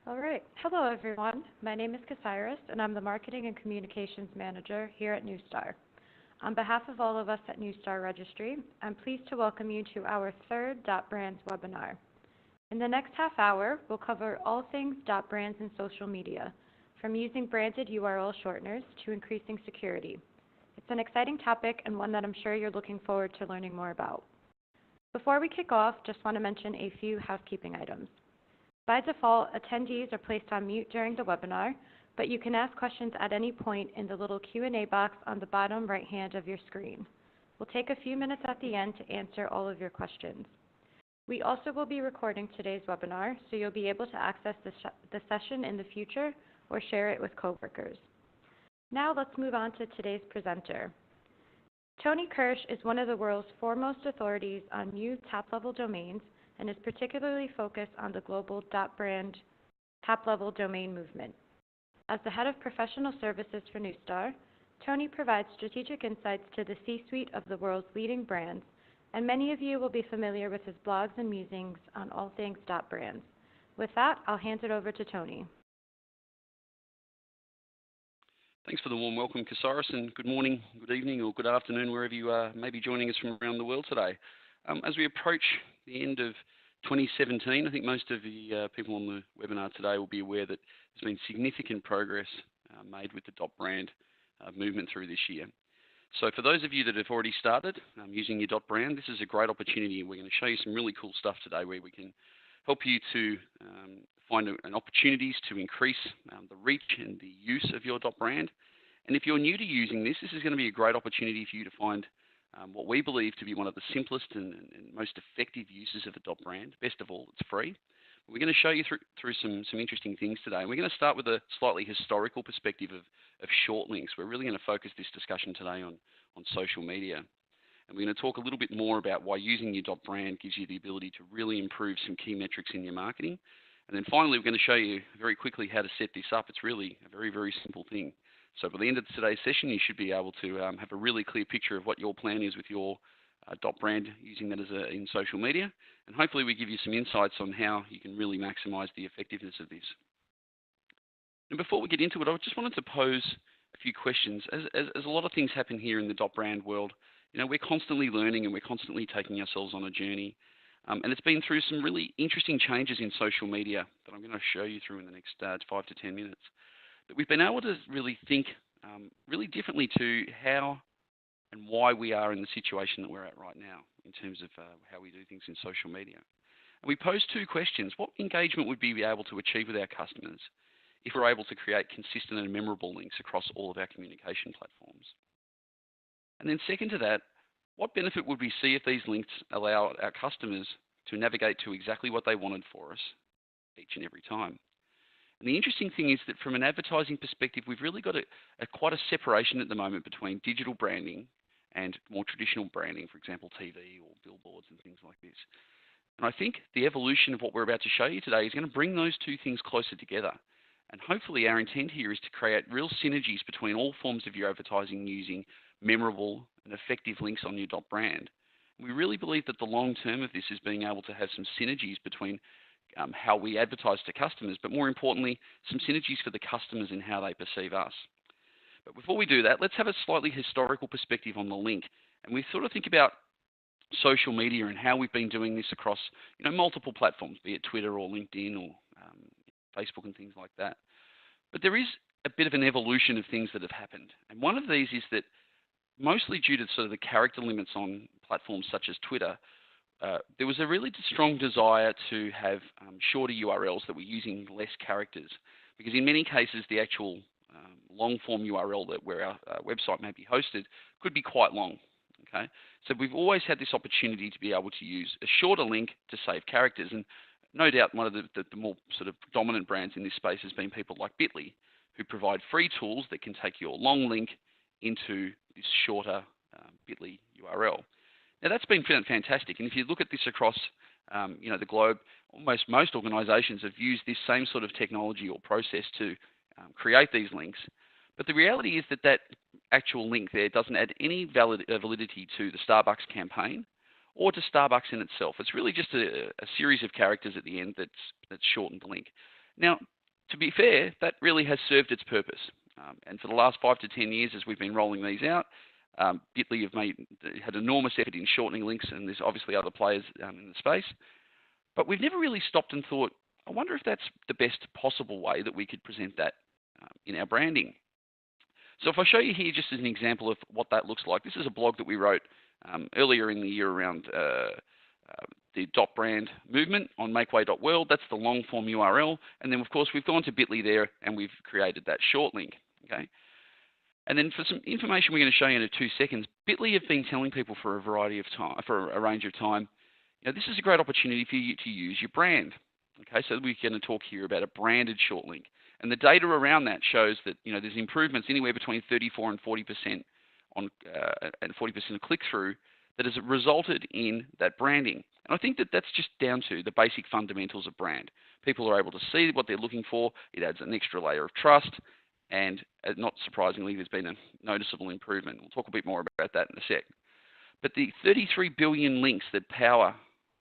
All right. Hello, everyone. My name is Casiris, and I'm the Marketing and Communications Manager here at Newstar. On behalf of all of us at Newstar Registry, I'm pleased to welcome you to our third .brands webinar. In the next half hour, we'll cover all things .brands and social media, from using branded URL shorteners to increasing security. It's an exciting topic and one that I'm sure you're looking forward to learning more about. Before we kick off, just want to mention a few housekeeping items. By default, attendees are placed on mute during the webinar, but you can ask questions at any point in the little Q&A box on the bottom right hand of your screen. We'll take a few minutes at the end to answer all of your questions. We also will be recording today's webinar, so you'll be able to access the session in the future or share it with coworkers. Now let's move on to today's presenter. Tony Kirsch is one of the world's foremost authorities on new top-level domains and is particularly focused on the global .brand top-level domain movement. As the head of professional services for Newstar, Tony provides strategic insights to the C-suite of the world's leading brands, and many of you will be familiar with his blogs and musings on all things .brands. With that, I'll hand it over to Tony. Thanks for the warm welcome, Casiris, and good morning, good evening, or good afternoon, wherever you may be joining us from around the world today. As we approach the end of 2017, I think most of the people on the webinar today will be aware that there's been significant progress made with the .brand movement through this year. So for those of you that have already started using your .brand, this is a great opportunity. We're going to show you some really cool stuff today where we can help you to find opportunities to increase the reach and the use of your .brand. And if you're new to using this, this is going to be a great opportunity for you to find what we believe to be one of the simplest and most effective uses of a .brand. Best of all, it's free. We're going to show you through some interesting things today. We're going to start with a slightly historical perspective of short links. We're really going to focus this discussion today on social media. And we're going to talk a little bit more about why using your .brand gives you the ability to really improve some key metrics in your marketing. And then finally, we're going to show you very quickly how to set this up. It's really a very, very simple thing. So by the end of today's session, you should be able to have a really clear picture of what your plan is with your .brand, using that in social media. And hopefully we give you some insights on how you can really maximize the effectiveness of this. And before we get into it, I just wanted to pose a few questions. As a lot of things happen here in the .brand world, you know, we're constantly learning and we're constantly taking ourselves on a journey. And it's been through some really interesting changes in social media that I'm going to show you through in the next 5 to 10 minutes. That we've been able to really think really differently to how and why we are in the situation that we're at right now in terms of how we do things in social media. And we pose two questions. What engagement would we be able to achieve with our customers if we're able to create consistent and memorable links across all of our communication platforms? And then second to that, what benefit would we see if these links allow our customers to navigate to exactly what they wanted for us each and every time? And the interesting thing is that from an advertising perspective, we've really got quite a separation at the moment between digital branding and more traditional branding, for example, TV or billboards and things like this. And I think the evolution of what we're about to show you today is going to bring those two things closer together. And hopefully our intent here is to create real synergies between all forms of your advertising using memorable and effective links on your .brand. We really believe that the long term of this is being able to have some synergies between how we advertise to customers, but more importantly, some synergies for the customers in how they perceive us. But before we do that, let's have a slightly historical perspective on the link. And we sort of think about social media and how we've been doing this across multiple platforms, be it Twitter or LinkedIn or Facebook and things like that. But there is a bit of an evolution of things that have happened. And one of these is that mostly due to sort of the character limits on platforms such as Twitter, there was a really strong desire to have shorter URLs that were using less characters, because in many cases the actual long-form URL where our website may be hosted could be quite long. Okay, so we've always had this opportunity to be able to use a shorter link to save characters, and no doubt one of the more sort of dominant brands in this space has been people like Bitly, who provide free tools that can take your long link into this shorter Bitly URL. Now that's been fantastic, and if you look at this across the globe, almost most organisations have used this same sort of technology or process to create these links. But the reality is that actual link there doesn't add any validity to the Starbucks campaign or to Starbucks in itself. It's really just a series of characters at the end that's shortened the link. Now, to be fair, that really has served its purpose. And for the last 5 to 10 years, as we've been rolling these out, Bitly have had enormous effort in shortening links, and there's obviously other players in the space. But we've never really stopped and thought, I wonder if that's the best possible way that we could present that in our branding. So if I show you here just as an example of what that looks like, this is a blog that we wrote earlier in the year around the .brand movement on makeway.world. That's the long form URL. And then, of course, we've gone to Bitly there and we've created that short link. Okay. And then for some information we're going to show you in 2 seconds, Bitly have been telling people for a variety of time, for a range of time, this is a great opportunity for you to use your brand. Okay, so we're going to talk here about a branded short link. And the data around that shows that there's improvements anywhere between 34 and 40% on and 40% of click-through that has resulted in that branding. And I think that that's just down to the basic fundamentals of brand. People are able to see what they're looking for. It adds an extra layer of trust. And not surprisingly, there's been a noticeable improvement. We'll talk a bit more about that in a sec. But the 33 billion links that power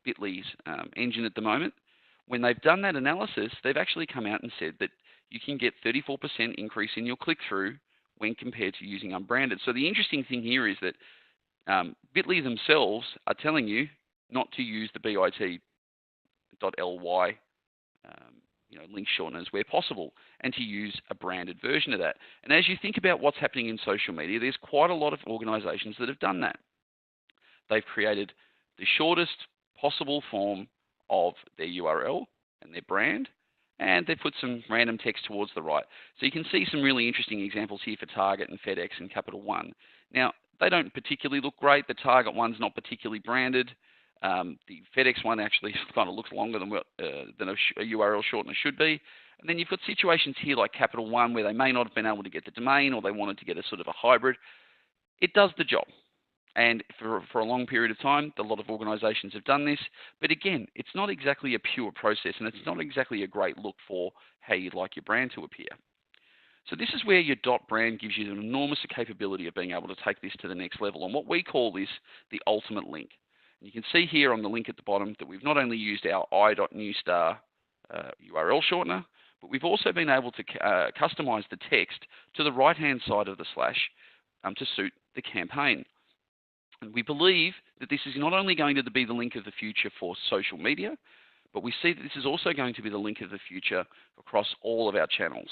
Bitly's engine at the moment, when they've done that analysis, they've actually come out and said that you can get 34% increase in your click-through when compared to using unbranded. So the interesting thing here is that Bitly themselves are telling you not to use the bit.ly link shorteners where possible, and to use a branded version of that. And as you think about what's happening in social media, there's quite a lot of organizations that have done that. They've created the shortest possible form of their URL and their brand, and they've put some random text towards the right. So you can see some really interesting examples here for Target and FedEx and Capital One. Now, they don't particularly look great. The Target one's not particularly branded. The FedEx one actually kind of looks longer than a URL shortener should be. And then you've got situations here like Capital One where they may not have been able to get the domain, or they wanted to get a sort of a hybrid. It does the job. And for a long period of time, a lot of organizations have done this. But again, it's not exactly a pure process, and it's not exactly a great look for how you'd like your brand to appear. So this is where your .brand gives you an enormous capability of being able to take this to the next level. And what we call this the ultimate link. And you can see here on the link at the bottom that we've not only used our i.newstar URL shortener, but we've also been able to customize the text to the right-hand side of the slash to suit the campaign. And we believe that this is not only going to be the link of the future for social media, but we see that this is also going to be the link of the future across all of our channels.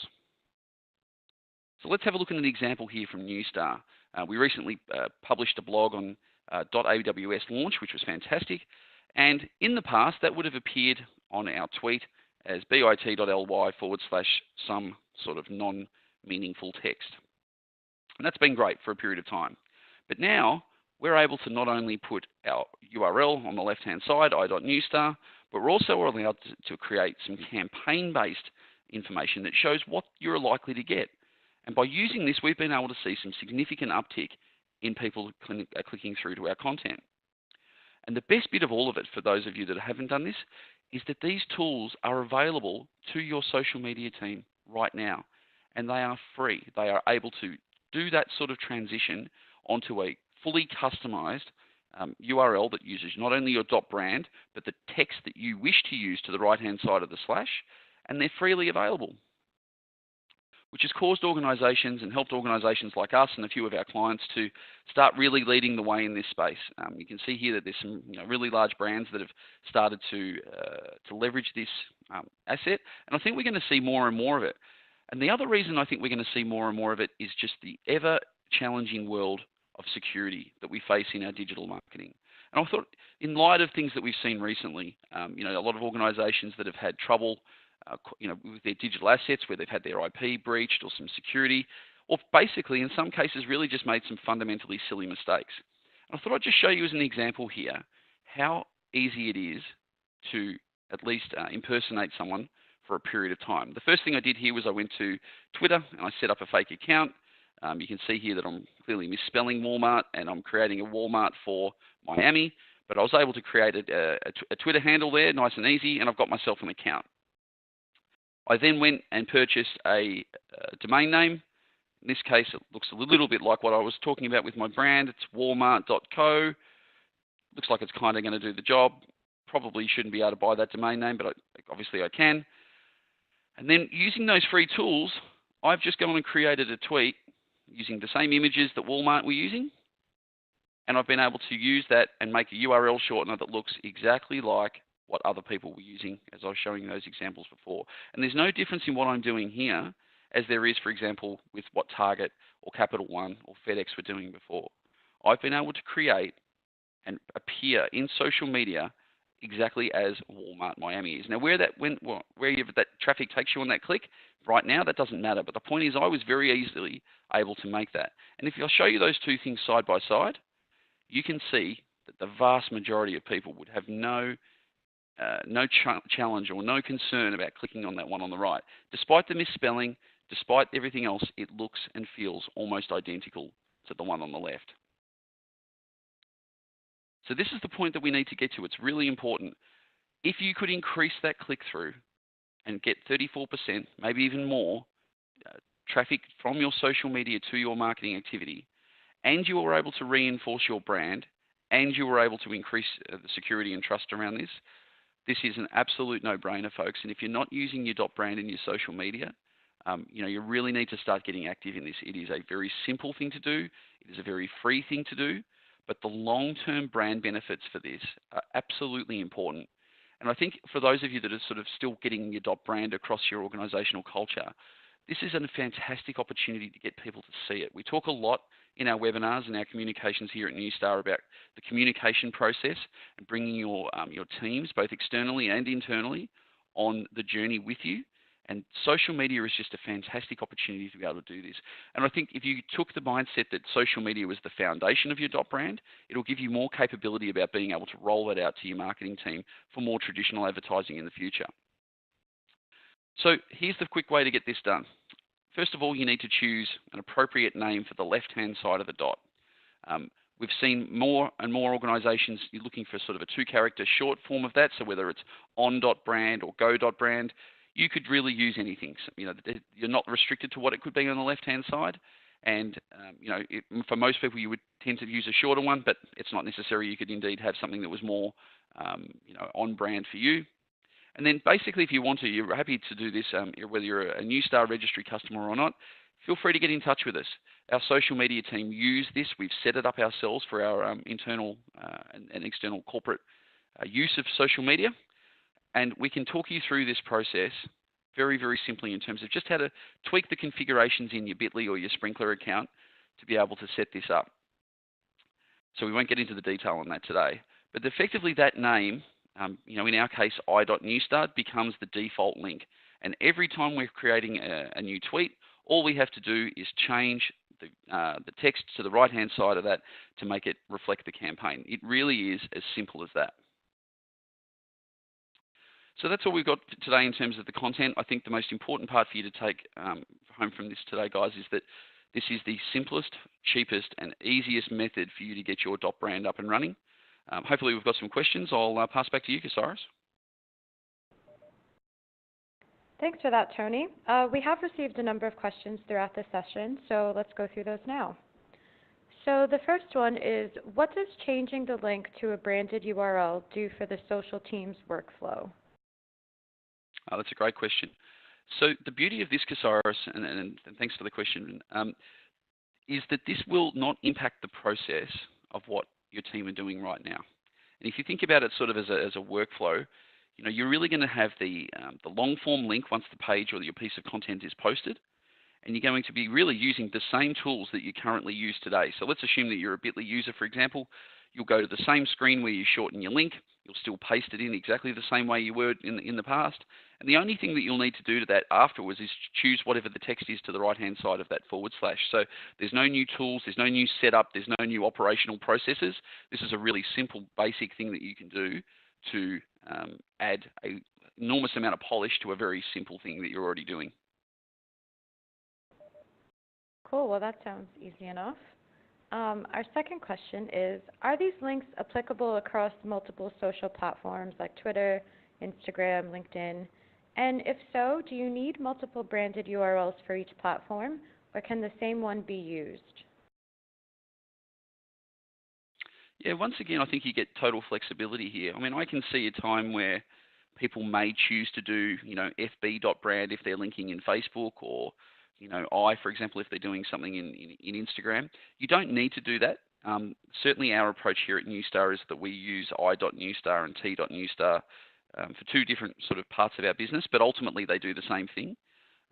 So let's have a look at an example here from Newstar. We recently published a blog on .aws launch, which was fantastic. And in the past, that would have appeared on our tweet as bit.ly/some sort of non-meaningful text. And that's been great for a period of time. But now, we're able to not only put our URL on the left-hand side, i.newstar, but we're also allowed to create some campaign-based information that shows what you're likely to get. And by using this, we've been able to see some significant uptick in people clicking through to our content. And the best bit of all of it, for those of you that haven't done this, is that these tools are available to your social media team right now. And they are free. They are able to do that sort of transition onto a fully customized URL that uses not only your .brand, but the text that you wish to use to the right-hand side of the slash, and they're freely available, which has caused organizations and helped organizations like us and a few of our clients to start really leading the way in this space. You can see here that there's some really large brands that have started to leverage this asset, and I think we're going to see more and more of it. And the other reason I think we're going to see more and more of it is just the ever-challenging world of security that we face in our digital marketing. And I thought, in light of things that we've seen recently, a lot of organizations that have had trouble with their digital assets, where they've had their IP breached or some security, or basically in some cases really just made some fundamentally silly mistakes. And I thought I'd just show you as an example here how easy it is to at least impersonate someone for a period of time. The first thing I did here was I went to Twitter and I set up a fake account. You can see here that I'm clearly misspelling Walmart, and I'm creating a Walmart for Miami, but I was able to create a Twitter handle there, nice and easy, and I've got myself an account. I then went and purchased a domain name. In this case, it looks a little bit like what I was talking about with my brand. It's walmart.co. Looks like it's kind of going to do the job. Probably shouldn't be able to buy that domain name, but obviously I can. And then using those free tools, I've just gone and created a tweet using the same images that Walmart were using, and I've been able to use that and make a URL shortener that looks exactly like what other people were using, as I was showing those examples before. And there's no difference in what I'm doing here as there is, for example, with what Target or Capital One or FedEx were doing before. I've been able to create and appear in social media exactly as Walmart Miami is. Now, where that traffic takes you on that click, right now, that doesn't matter. But the point is, I was very easily able to make that. And if I'll show you those two things side by side, you can see that the vast majority of people would have no challenge or no concern about clicking on that one on the right. Despite the misspelling, despite everything else, it looks and feels almost identical to the one on the left. So this is the point that we need to get to. It's really important. If you could increase that click-through and get 34%, maybe even more, traffic from your social media to your marketing activity, and you were able to reinforce your brand, and you were able to increase the security and trust around this, this is an absolute no-brainer, folks. And if you're not using your .brand in your social media, you really need to start getting active in this. It is a very simple thing to do. It is a very free thing to do. But the long-term brand benefits for this are absolutely important. And I think for those of you that are sort of still getting your .brand across your organizational culture, this is a fantastic opportunity to get people to see it. We talk a lot in our webinars and our communications here at New Star about the communication process and bringing your teams, both externally and internally, on the journey with you. And social media is just a fantastic opportunity to be able to do this. And I think if you took the mindset that social media was the foundation of your .brand, it'll give you more capability about being able to roll that out to your marketing team for more traditional advertising in the future. So here's the quick way to get this done. First of all, you need to choose an appropriate name for the left-hand side of the dot. We've seen more and more organizations looking for sort of a 2-character short form of that, so whether it's on.brand or go.brand, you could really use anything. So, you're not restricted to what it could be on the left-hand side. And, for most people, you would tend to use a shorter one, but it's not necessary. You could indeed have something that was more, on brand for you. And then basically, if you want to, you're happy to do this, whether you're a New Star registry customer or not, feel free to get in touch with us. Our social media team use this. We've set it up ourselves for our internal and external corporate use of social media. And we can talk you through this process very, very simply in terms of just how to tweak the configurations in your Bitly or your Sprinkler account to be able to set this up. So we won't get into the detail on that today. But effectively that name, in our case, i.newstar, becomes the default link. And every time we're creating a new tweet, all we have to do is change the text to the right-hand side of that to make it reflect the campaign. It really is as simple as that. So that's all we've got today in terms of the content. I think the most important part for you to take home from this today, guys, is that this is the simplest, cheapest, and easiest method for you to get your .brand up and running. Hopefully we've got some questions. I'll pass back to you, Cyrus. Thanks for that, Tony. We have received a number of questions throughout the session, so let's go through those now. So the first one is, what does changing the link to a branded URL do for the social team's workflow? That's a great question. So the beauty of this, Cyrus, and thanks for the question, is that this will not impact the process of what your team are doing right now. And if you think about it sort of as a workflow, you're really going to have the long form link once the page or your piece of content is posted, and you're going to be really using the same tools that you currently use today. So let's assume that you're a Bitly user, for example. You'll go to the same screen where you shorten your link. You'll still paste it in exactly the same way you were in the past. And the only thing that you'll need to do to that afterwards is choose whatever the text is to the right-hand side of that /. So there's no new tools, there's no new setup, there's no new operational processes. This is a really simple, basic thing that you can do to add an enormous amount of polish to a very simple thing that you're already doing. Cool. Well, that sounds easy enough. Our second question is, are these links applicable across multiple social platforms like Twitter, Instagram, LinkedIn? And if so, do you need multiple branded URLs for each platform, or can the same one be used? Yeah, once again, I think you get total flexibility here. I mean, I can see a time where people may choose to do, FB.brand if they're linking in Facebook, or, I, for example, if they're doing something in Instagram. You don't need to do that. Certainly our approach here at Newstar is that we use I.Newstar and T.Newstar for two different sort of parts of our business, but ultimately they do the same thing.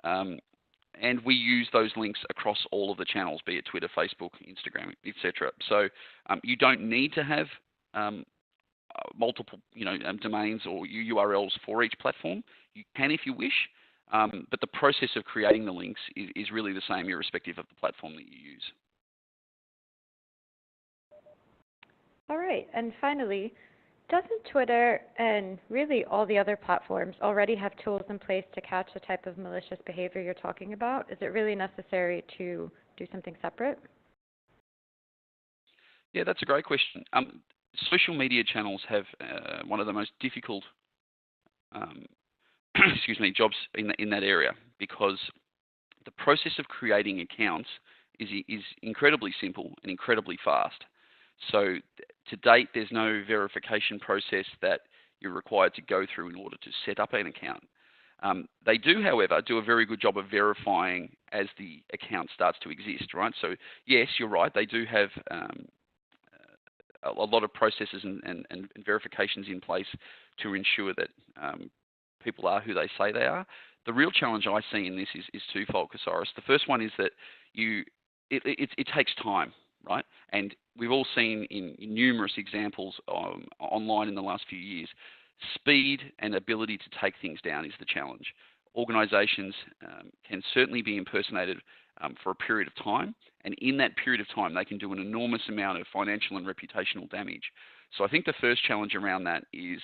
And we use those links across all of the channels, be it Twitter, Facebook, Instagram, etc. So you don't need to have multiple, domains or URLs for each platform. You can if you wish, but the process of creating the links is really the same irrespective of the platform that you use. All right, and finally, doesn't Twitter and really all the other platforms already have tools in place to catch the type of malicious behavior you're talking about? Is it really necessary to do something separate? Yeah, that's a great question. Social media channels have one of the most difficult jobs in that area, because the process of creating accounts is incredibly simple and incredibly fast. So to date, there's no verification process that you're required to go through in order to set up an account. They do, however, do a very good job of verifying as the account starts to exist, right? So yes, you're right, they do have a lot of processes and verifications in place to ensure that people are who they say they are. The real challenge I see in this is twofold, Casaurus. The first one is that it takes time, right? And we've all seen in numerous examples online in the last few years, speed and ability to take things down is the challenge. Organisations can certainly be impersonated for a period of time, and in that period of time, they can do an enormous amount of financial and reputational damage. So I think the first challenge around that is,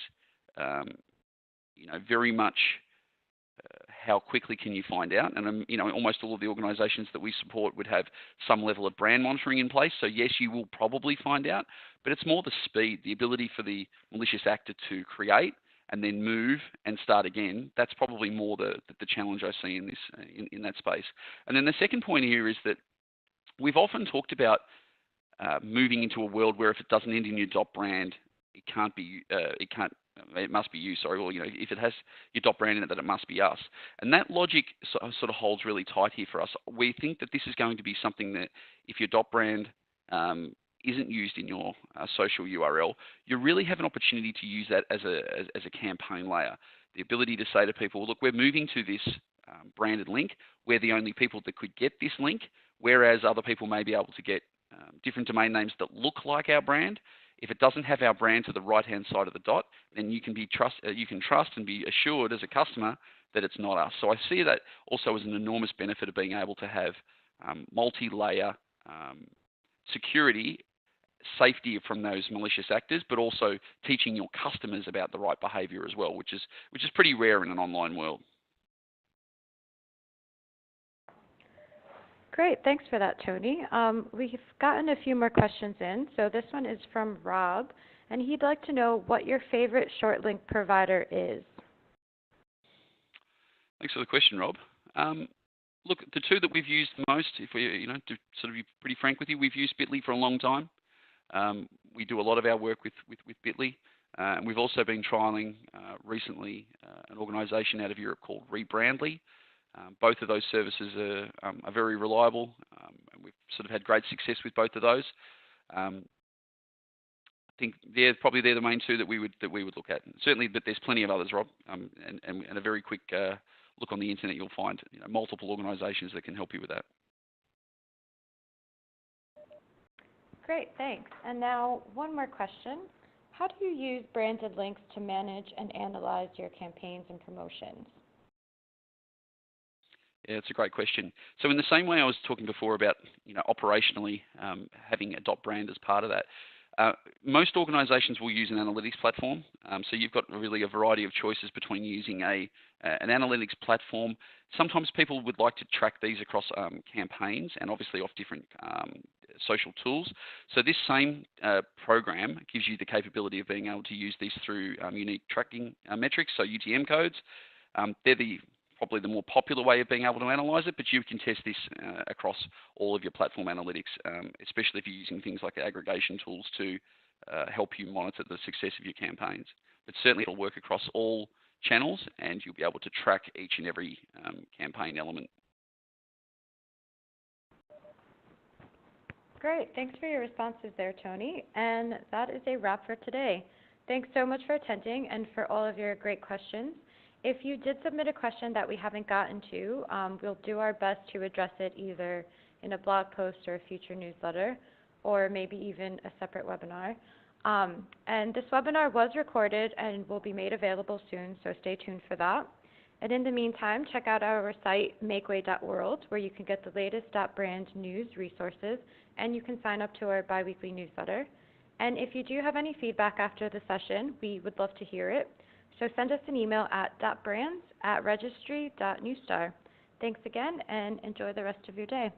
very much how quickly can you find out? And almost all of the organisations that we support would have some level of brand monitoring in place. So yes, you will probably find out, but it's more the speed, the ability for the malicious actor to create and then move and start again. That's probably more the challenge I see in this in that space. And then the second point here is that we've often talked about moving into a world where if it doesn't end in your .brand, it must be you, sorry, or if it has your .brand in it, that it must be us. And that logic sort of holds really tight here for us. We think that this is going to be something that if your .brand isn't used in your social URL, you really have an opportunity to use that as a campaign layer. The ability to say to people, look, we're moving to this branded link. We're the only people that could get this link, whereas other people may be able to get different domain names that look like our brand. If it doesn't have our brand to the right-hand side of the dot, then you can trust and be assured as a customer that it's not us. So I see that also as an enormous benefit of being able to have multi-layer security, safety from those malicious actors, but also teaching your customers about the right behaviour as well, which is pretty rare in an online world. Great, thanks for that, Tony. We've gotten a few more questions in. So this one is from Rob, and he'd like to know what your favorite short link provider is. Thanks for the question, Rob. Look, the two that we've used most, if we, to sort of be pretty frank with you, we've used Bitly for a long time. We do a lot of our work with Bitly. And we've also been trialling recently an organisation out of Europe called Rebrandly. Both of those services are very reliable, and we've sort of had great success with both of those. I think they're the main two that we would look at. Certainly, but there's plenty of others, Rob. And a very quick look on the internet, you'll find multiple organisations that can help you with that. Great, thanks. And now one more question. How do you use branded links to manage and analyze your campaigns and promotions? Yeah, it's a great question. So in the same way I was talking before about, operationally having a .brand as part of that, most organisations will use an analytics platform. So you've got really a variety of choices between using an analytics platform. Sometimes people would like to track these across campaigns and obviously off different social tools. So this same program gives you the capability of being able to use these through unique tracking metrics, so UTM codes. They're probably the more popular way of being able to analyze it, but you can test this across all of your platform analytics, especially if you're using things like aggregation tools to help you monitor the success of your campaigns. But certainly it'll work across all channels, and you'll be able to track each and every campaign element. Great. Thanks for your responses there, Tony. And that is a wrap for today. Thanks so much for attending and for all of your great questions. If you did submit a question that we haven't gotten to, we'll do our best to address it either in a blog post or a future newsletter, or maybe even a separate webinar. And this webinar was recorded and will be made available soon, so stay tuned for that. And in the meantime, check out our site, makeway.world, where you can get the latest .brand news resources, and you can sign up to our biweekly newsletter. And if you do have any feedback after the session, we would love to hear it. So send us an email at .brands@registry.newstar. Thanks again, and enjoy the rest of your day.